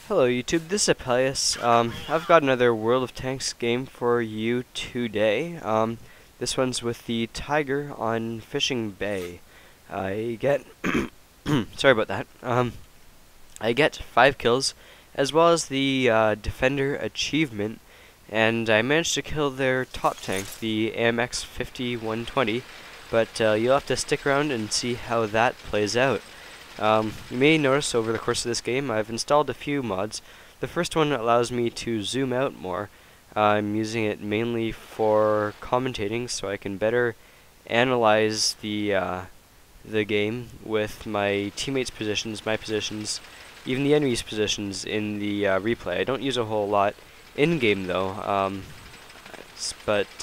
Hello YouTube, this is Apelius. I've got another World of Tanks game for you today. This one's with the Tiger on Fishing Bay. I get sorry about that. I get 5 kills, as well as the Defender achievement, and I managed to kill their top tank, the AMX 5120. But you'll have to stick around and see how that plays out. You may notice over the course of this game I've installed a few mods. The first one allows me to zoom out more. I'm using it mainly for commentating so I can better analyze the game with my teammates' positions, my positions, even the enemy's positions in the replay. I don't use a whole lot in-game though,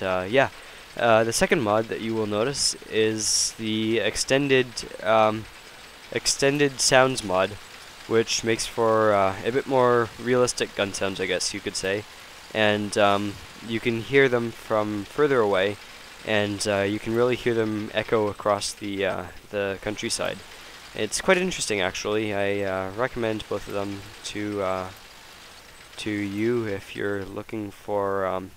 yeah. The second mod that you will notice is the extended sounds mod, which makes for a bit more realistic gun sounds, I guess you could say, and you can hear them from further away, and you can really hear them echo across the countryside. It's quite interesting, actually. I recommend both of them to you if you're looking for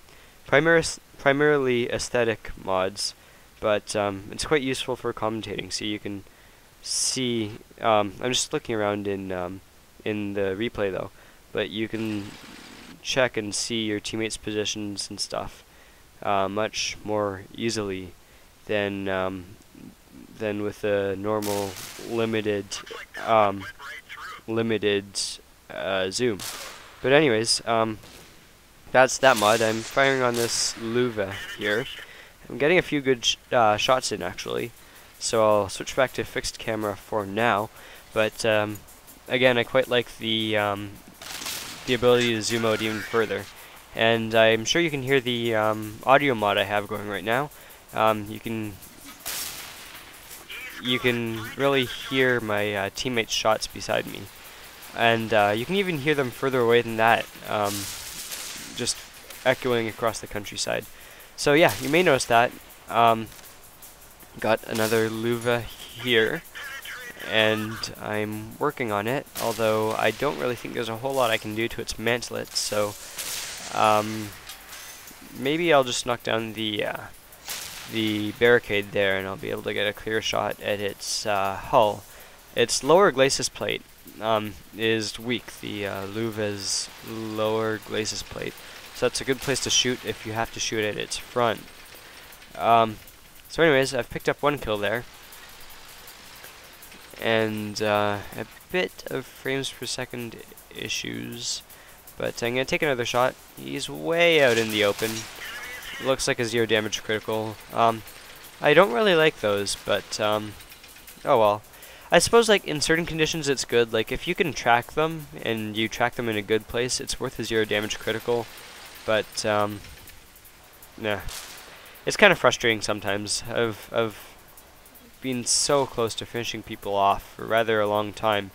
primarily aesthetic mods, but it's quite useful for commentating, so you can see. I'm just looking around in the replay though, but you can check and see your teammates' positions and stuff much more easily than with a normal limited zoom. But anyways, that's that mod. I'm firing on this Luva here. I'm getting a few good shots in, actually. So I'll switch back to fixed camera for now, but again, I quite like the ability to zoom out even further, and I'm sure you can hear the audio mod I have going right now. You can really hear my teammates' shots beside me, and you can even hear them further away than that, just echoing across the countryside. So yeah, you may notice that. Got another Luva here, and I'm working on it, although I don't really think there's a whole lot I can do to its mantlet, so maybe I'll just knock down the barricade there and I'll be able to get a clear shot at its hull. Its lower glacis plate is weak, the Luva's lower glacis plate, so that's a good place to shoot if you have to shoot at its front. So anyways, I've picked up 1 kill there, and a bit of frames per second issues, but I'm going to take another shot. He's way out in the open. Looks like a 0 damage critical. I don't really like those, but oh well. I suppose like in certain conditions it's good. Like if you can track them, and you track them in a good place, it's worth a 0 damage critical, but nah. It's kind of frustrating sometimes. I've been so close to finishing people off for rather a long time,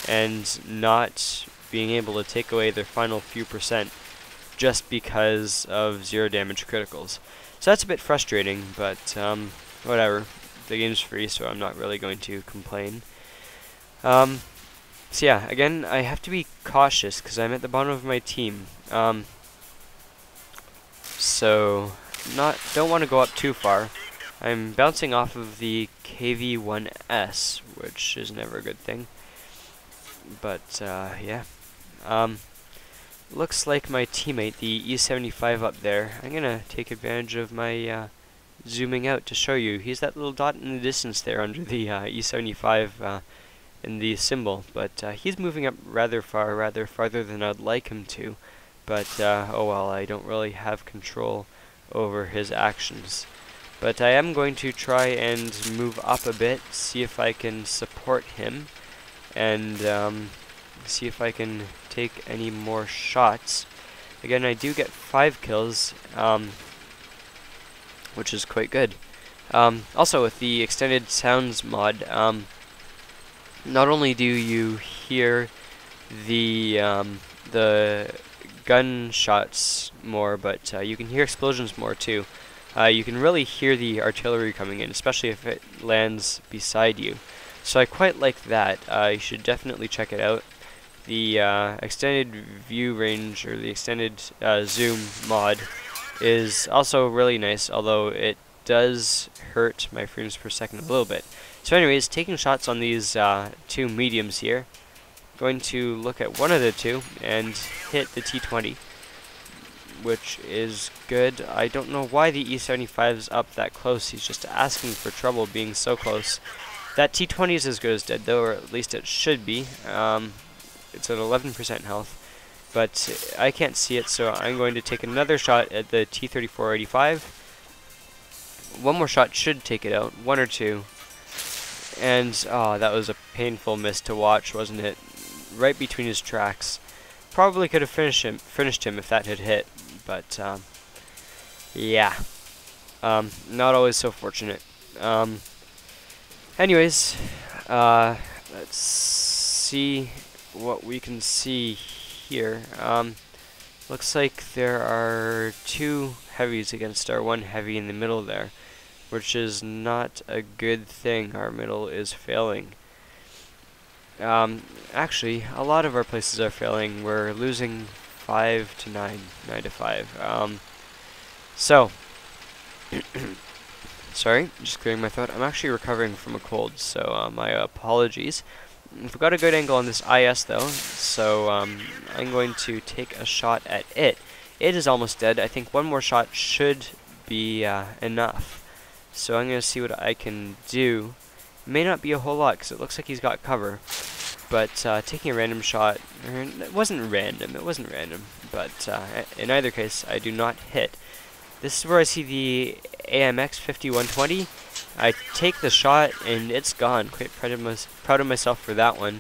and not being able to take away their final few percent just because of 0 damage criticals. So that's a bit frustrating, but whatever. The game's free, so I'm not really going to complain. So yeah, again, I have to be cautious because I'm at the bottom of my team. So don't want to go up too far. I'm bouncing off of the KV-1S, which is never a good thing. But yeah, looks like my teammate, the E75 up there. I'm gonna take advantage of my zooming out to show you. He's that little dot in the distance there under the E75 in the symbol, but he's moving up rather farther than I'd like him to. But oh well, I don't really have control over his actions. But I am going to try and move up a bit, see if I can support him, and see if I can take any more shots. Again, I do get 5 kills, which is quite good. Also, with the extended sounds mod, not only do you hear the gunshots more, but you can hear explosions more too. You can really hear the artillery coming in, especially if it lands beside you. So I quite like that. You should definitely check it out. the extended view range, or the extended zoom mod, is also really nice, although it does hurt my frames per second a little bit. So anyways, taking shots on these two mediums here, going to look at one of the two and hit the T20, which is good. I don't know why the E75 is up that close. He's just asking for trouble being so close. That T20 is as good as dead though, or at least it should be. It's at 11% health, but I can't see it, so I'm going to take another shot at the T-3485. One more shot should take it out, one or two. And, oh, that was a painful miss to watch, wasn't it? Right between his tracks. Probably could have finished him if that had hit, but, yeah. Not always so fortunate. Anyways, let's see what we can see here. Looks like there are two heavies against our one heavy in the middle there, which is not a good thing. Our middle is failing. Actually, a lot of our places are failing. We're losing 5 to 9, 9 to 5. So, sorry, just clearing my throat. I'm actually recovering from a cold, so my apologies. We've got a good angle on this IS though, so I'm going to take a shot at it. It is almost dead. I think one more shot should be enough. So I'm going to see what I can do. May not be a whole lot because it looks like he's got cover, but taking a random shot, it wasn't random, but in either case I do not hit. This is where I see the AMX 5120. I take the shot and it's gone. Quite proud of myself for that one,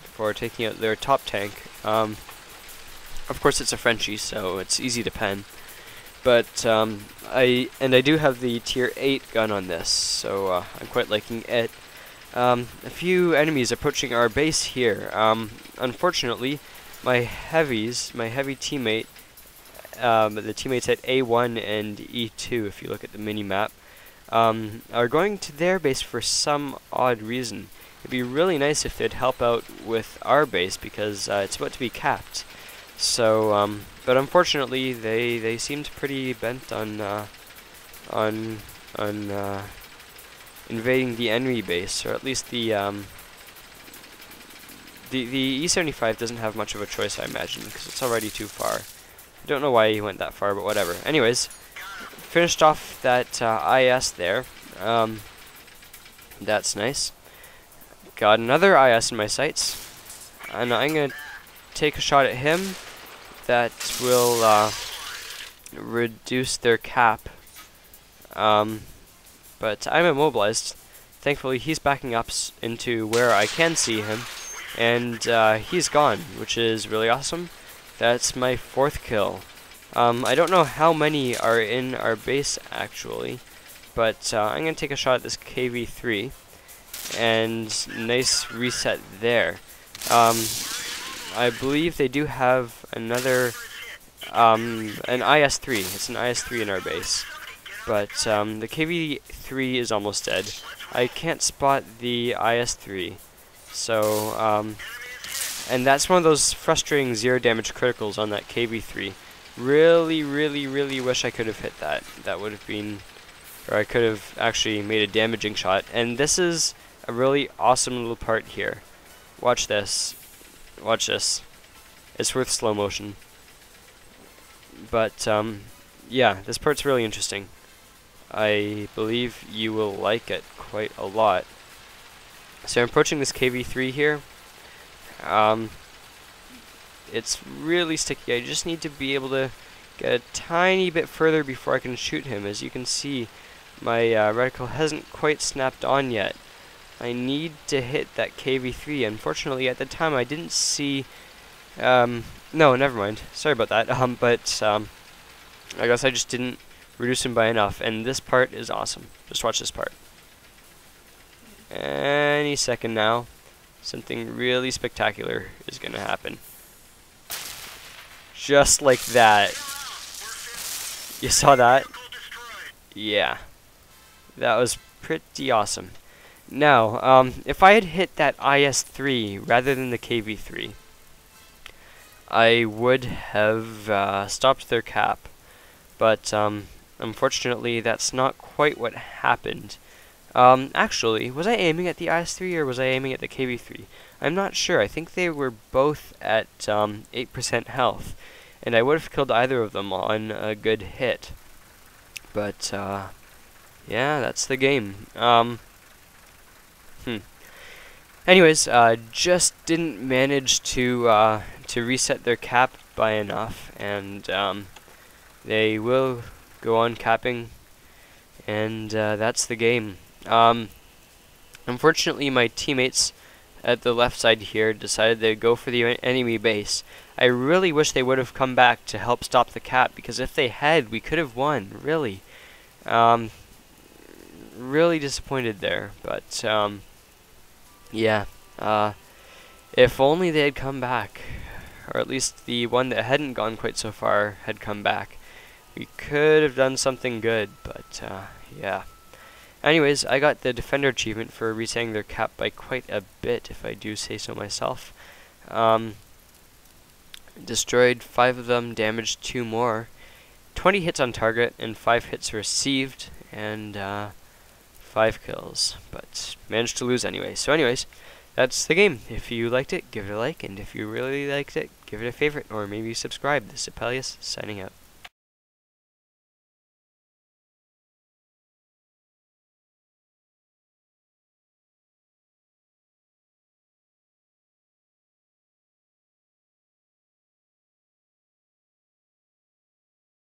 for taking out their top tank. Of course it's a Frenchie, so it's easy to pen. But I do have the tier 8 gun on this, so I'm quite liking it. A few enemies approaching our base here. Unfortunately, my heavy teammate, the teammates at A1 and E2, if you look at the mini-map, are going to their base for some odd reason. It'd be really nice if they'd help out with our base, because it's about to be capped. So, but unfortunately, they seemed pretty bent on invading the enemy base, or at least the E75 doesn't have much of a choice, I imagine, because it's already too far. I don't know why he went that far, but whatever. Anyways, finished off that IS there. That's nice. Got another IS in my sights, and I'm gonna take a shot at him. That will reduce their cap. But I'm immobilized. Thankfully, he's backing up into where I can see him, and he's gone, which is really awesome. That's my 4th kill. I don't know how many are in our base actually, but I'm gonna take a shot at this KV3, and nice reset there. I believe they do have another, an IS-3. It's an IS-3 in our base. But the KV-3 is almost dead. I can't spot the IS-3. So, and that's one of those frustrating 0 damage criticals on that KV-3. Really wish I could have hit that. That would have been, or I could have actually made a damaging shot. And this is a really awesome little part here. Watch this. Watch this. It's worth slow motion. But, yeah, this part's really interesting. I believe you will like it quite a lot. So I'm approaching this KV3 here. It's really sticky. I just need to be able to get a tiny bit further before I can shoot him. As you can see, my reticle hasn't quite snapped on yet. I need to hit that KV3. Unfortunately, at the time, I didn't see... no, never mind. Sorry about that. But I guess I just didn't reduce him by enough. And this part is awesome. Just watch this part. Any second now, something really spectacular is going to happen. Just like that. You saw that? Yeah. That was pretty awesome. Now, if I had hit that IS-3 rather than the KV-3, I would have stopped their cap, but unfortunately that's not quite what happened. Actually, was I aiming at the IS-3 or was I aiming at the KV-3? I'm not sure. I think they were both at 8% health, and I would have killed either of them on a good hit. But, yeah, that's the game. Anyways, just didn't manage to reset their cap by enough, and they will go on capping, and that's the game. Unfortunately, my teammates at the left side here decided they'd go for the enemy base. I really wish they would have come back to help stop the cap, because if they had, we could have won, really. Really disappointed there, but yeah. If only they had come back, or at least the one that hadn't gone quite so far had come back, we could have done something good, but yeah. Anyways, I got the Defender achievement for resetting their cap by quite a bit, if I do say so myself. Destroyed 5 of them, damaged 2 more. 20 hits on target, and 5 hits received, and 5 kills. But managed to lose anyway. So anyways, that's the game. If you liked it, give it a like, and if you really liked it, give it a favorite, or maybe subscribe. This is Apelius, signing out.